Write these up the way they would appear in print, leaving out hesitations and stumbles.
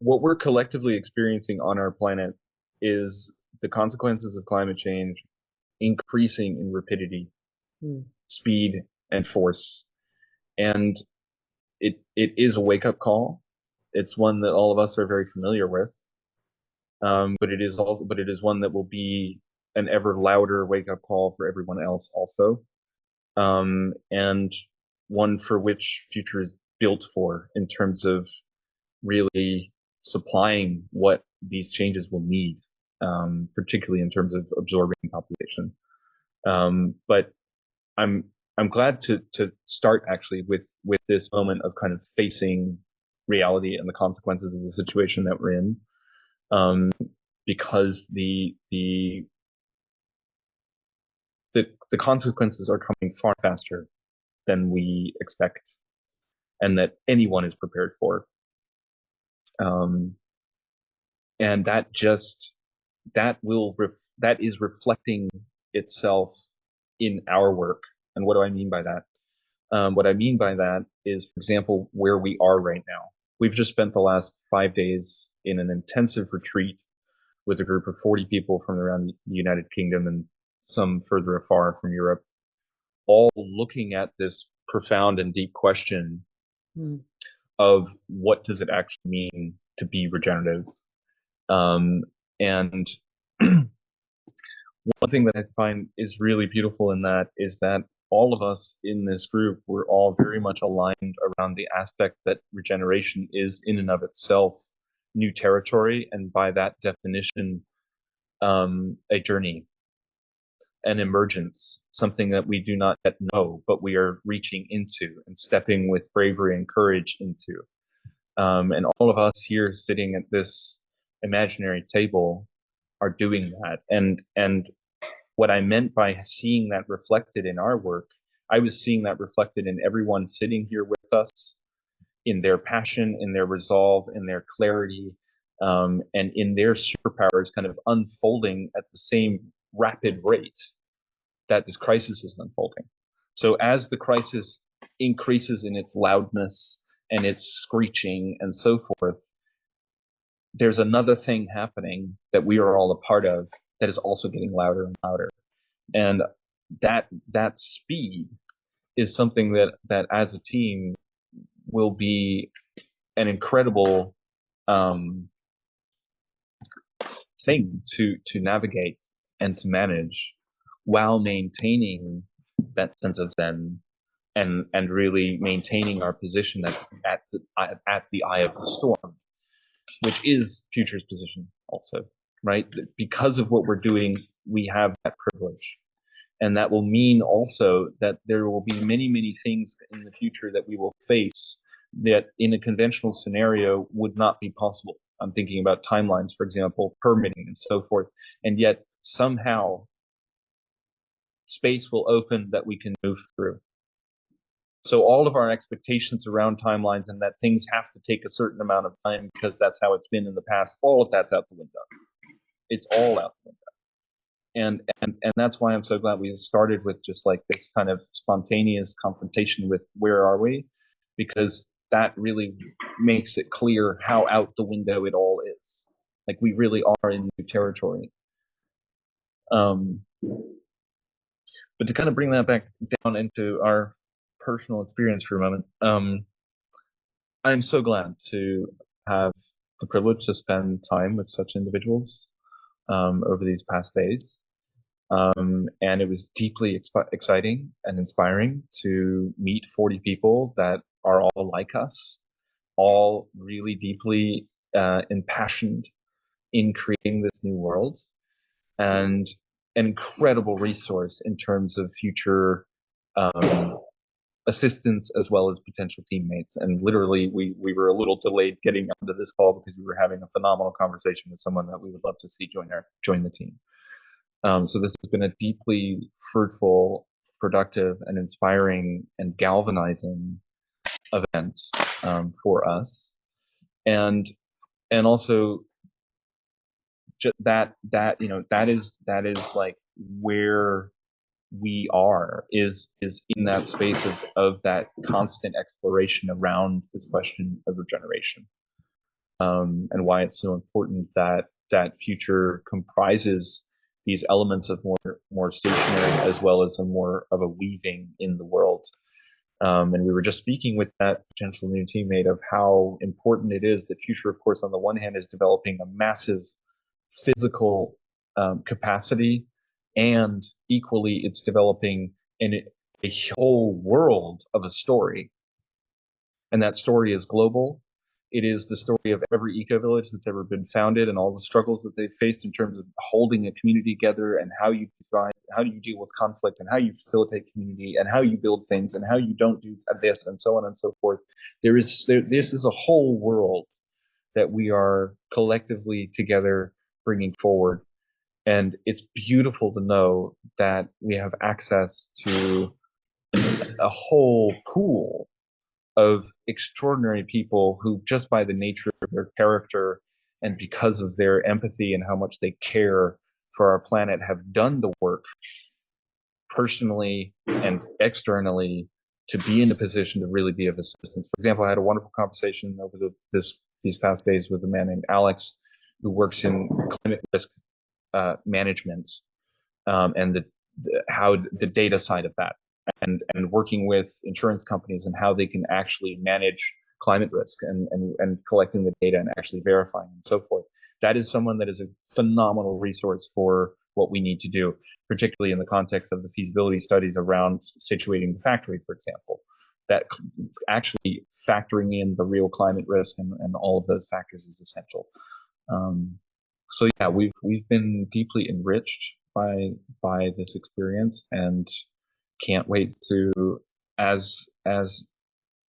what we're collectively experiencing on our planet is the consequences of climate change increasing in rapidity, speed, and force. And it is a wake-up call. It's one that all of us are very familiar with. But it is one that will be an ever louder wake-up call for everyone else also. And one for which Future is built for, in terms of really supplying what these changes will need, particularly in terms of absorbing population. But I'm glad to start actually with this moment of kind of facing reality and the consequences of the situation that we're in, because the consequences are coming far faster than we expect, and that anyone is prepared for. And that is reflecting itself in our work. And what do I mean by that? What I mean by that is, for example, where we are right now. We've just spent the last 5 days in an intensive retreat with a group of 40 people from around the United Kingdom and some further afar from Europe, all looking at this profound and deep question of what does it actually mean to be regenerative. And one thing that I find is really beautiful in that is that all of us in this group, we're all very much aligned around the aspect that regeneration is in and of itself new territory, and by that definition, a journey, an emergence, something that we do not yet know, but we are reaching into and stepping with bravery and courage into. And all of us here sitting at this imaginary table are doing that. And what I meant by seeing that reflected in our work, I was seeing that reflected in everyone sitting here with us, in their passion, in their resolve, in their clarity, and in their superpowers kind of unfolding at the same rapid rate that this crisis is unfolding. So as the crisis increases in its loudness and its screeching and so forth, there's another thing happening that we are all a part of that is also getting louder and louder. And that speed is something that as a team will be an incredible thing to navigate and to manage, while maintaining that sense of zen and really maintaining our position at the eye of the storm, which is Future's position also, right? Because of what we're doing, we have that privilege. And that will mean also that there will be many, many things in the future that we will face that in a conventional scenario would not be possible. I'm thinking about timelines, for example, permitting and so forth. And yet somehow space will open that we can move through. So all of our expectations around timelines and that things have to take a certain amount of time because that's how it's been in the past, all of that's out the window. It's all out the window. And that's why I'm so glad we started with just like this kind of spontaneous confrontation with where are we, because that really makes it clear how out the window it all is. Like we really are in new territory. But to kind of bring that back down into our personal experience for a moment, I'm so glad to have the privilege to spend time with such individuals over these past days. And it was deeply exciting and inspiring to meet 40 people that are all like us, all really deeply impassioned in creating this new world, and an incredible resource in terms of future assistants as well as potential teammates. And literally, we were a little delayed getting onto this call because we were having a phenomenal conversation with someone that we would love to see join the team. So this has been a deeply fruitful, productive, and inspiring and galvanizing event for us, and also that is like where we are is in that space of that constant exploration around this question of regeneration. and why it's so important that that future comprises these elements of more stationary as well as a more of a weaving in the world. And we were just speaking with that potential new teammate of how important it is that future, of course, on the one hand, is developing a massive physical capacity, and equally, it's developing a whole world of a story. And that story is global. It is the story of every eco-village that's ever been founded and all the struggles that they've faced in terms of holding a community together, and how you devise, how do you deal with conflict, and how you facilitate community, and how you build things, and how you don't do this, and so on and so forth. This is a whole world that we are collectively together bringing forward. And it's beautiful to know that we have access to a whole pool of extraordinary people who, just by the nature of their character and because of their empathy and how much they care for our planet, have done the work personally and externally to be in a position to really be of assistance. For example, I had a wonderful conversation over these past days with a man named Alex, who works in climate risk management, and how the data side of that, and working with insurance companies and how they can actually manage climate risk, and collecting the data and actually verifying and so forth. That is someone that is a phenomenal resource for what we need to do, particularly in the context of the feasibility studies around situating the factory, for example. That actually factoring in the real climate risk and all of those factors is essential. So yeah, we've been deeply enriched by this experience, and can't wait to, as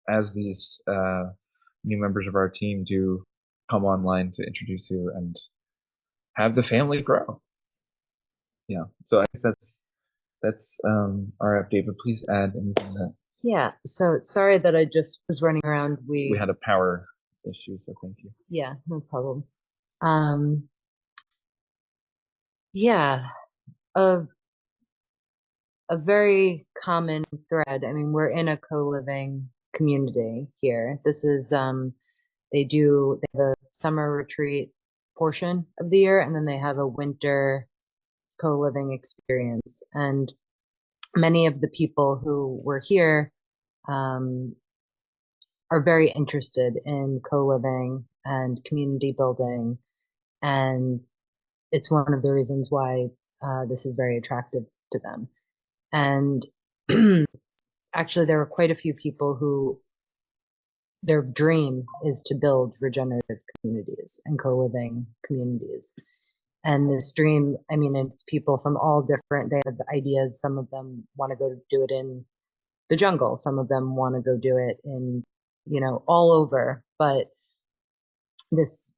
these new members of our team do come online, to introduce you and have the family grow. Yeah, so I guess that's our update, but please add anything that. Yeah, so sorry that I just was running around. We had a power issue, so thank you. Yeah, no problem. Yeah, a very common thread. I mean, we're in a co-living community here. This is they have a summer retreat portion of the year, and then they have a winter co-living experience. And many of the people who were here are very interested in co-living and community building, and it's one of the reasons why this is very attractive to them. And actually, there were quite a few people who their dream is to build regenerative communities and co-living communities. And this dream, I mean, it's people from all different, they have ideas. Some of them want to go do it in the jungle. Some of them want to go do it in, all over. But this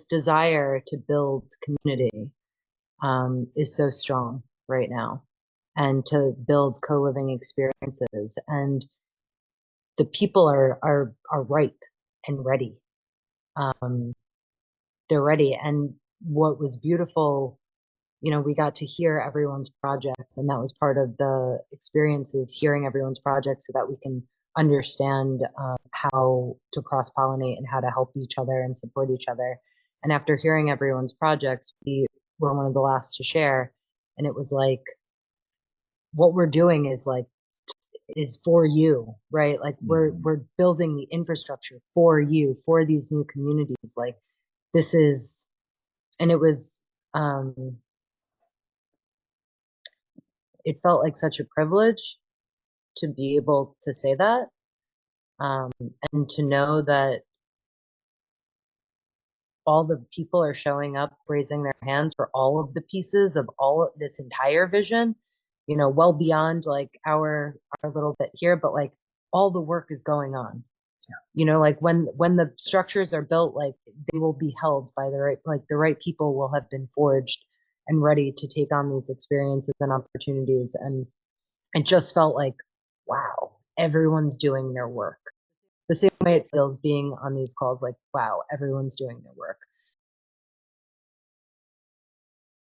desire to build community is so strong right now, and to build co-living experiences. And the people are ripe and ready. They're ready. And what was beautiful, we got to hear everyone's projects, and that was part of the experiences, hearing everyone's projects so that we can understand how to cross-pollinate and how to help each other and support each other. And after hearing everyone's projects, we were one of the last to share. And it was like, what we're doing is for you, right? Like we're building the infrastructure for you, for these new communities. Like this is, and it was, it felt like such a privilege to be able to say that, and to know that all the people are showing up, raising their hands for all of the pieces of all of this entire vision, well beyond like our little bit here, but like all the work is going on. Yeah. Like when the structures are built, like they will be held by the right people will have been forged and ready to take on these experiences and opportunities. And it just felt like, wow, everyone's doing their work. The same way it feels being on these calls, like, wow, everyone's doing their work.